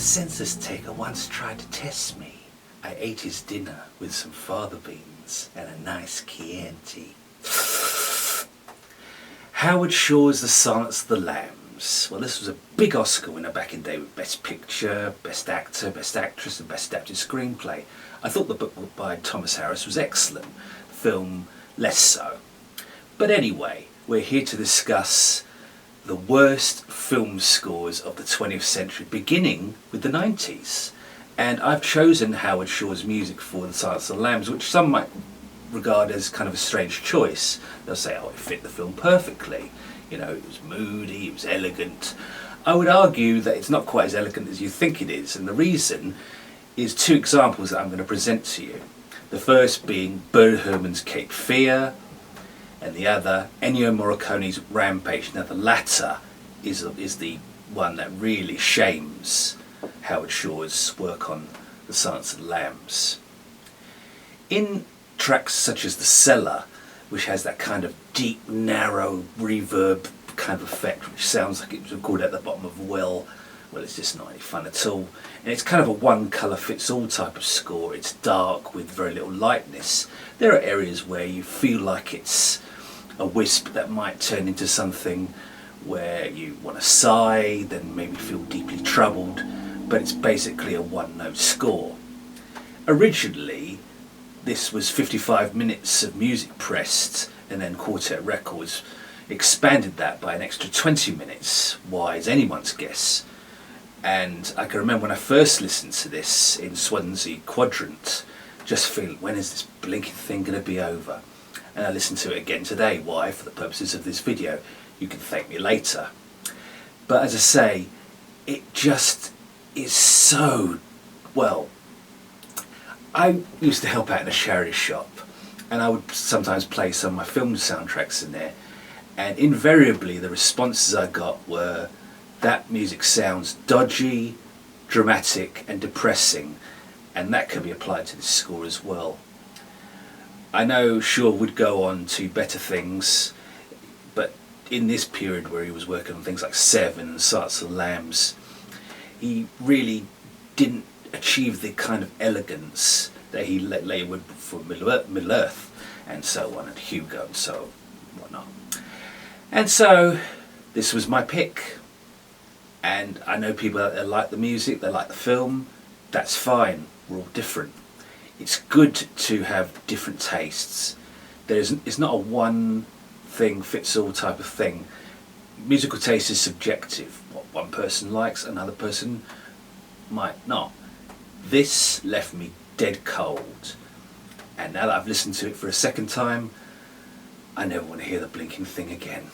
census taker once tried to test me. I ate his dinner with some fava beans and a nice Chianti. Howard Shore's The Silence of the Lambs. Well, this was a big Oscar winner back in the day with Best Picture, Best Actor, Best Actress and Best Adapted Screenplay. I thought the book by Thomas Harris was excellent, the film less so. But anyway, we're here to discuss the worst film scores of the 20th century, beginning with the 90s. And I've chosen Howard Shore's music for The Silence of the Lambs, which some might regard as kind of a strange choice. They'll say, oh, it fit the film perfectly. You know, it was moody, it was elegant. I would argue that it's not quite as elegant as you think it is, and the reason is two examples that I'm going to present to you. The first being Bernard Herrmann's Cape Fear, and the other, Ennio Morricone's Rampage. Now the latter is the one that really shames Howard Shore's work on The Silence of the Lambs. In tracks such as The Cellar, which has that kind of deep, narrow reverb kind of effect, which sounds like it was recorded at the bottom of a well, it's just not any fun at all. And it's kind of a one-colour-fits-all type of score. It's dark with very little lightness. There are areas where you feel like it's a wisp that might turn into something where you want to sigh, then maybe feel deeply troubled, but it's basically a one-note score. Originally, this was 55 minutes of music pressed, and then Quartet Records expanded that by an extra 20 minutes. Why is anyone's guess? And I can remember when I first listened to this in Swansea Quadrant, just feeling, when is this blinking thing going to be over? And I listened to it again today. Why? For the purposes of this video. You can thank me later. But as I say, it just is so, well, I used to help out in a charity shop, and I would sometimes play some of my film soundtracks in there, and invariably the responses I got were, that music sounds dodgy, dramatic and depressing, and that can be applied to this score as well. I know Shore would go on to better things, but in this period where he was working on things like Seven and Silence of the Lambs, he really didn't achieve the kind of elegance that he later would for Middle Earth and so on, and Hugo and so whatnot. And so this was my pick, and I know people out there like the music, they like the film. That's fine, we're all different. It's good to have different tastes. It's not a one thing fits all type of thing. Musical taste is subjective. What one person likes, another person might not. This left me dead cold, and now that I've listened to it for a second time, I never want to hear the blinking thing again.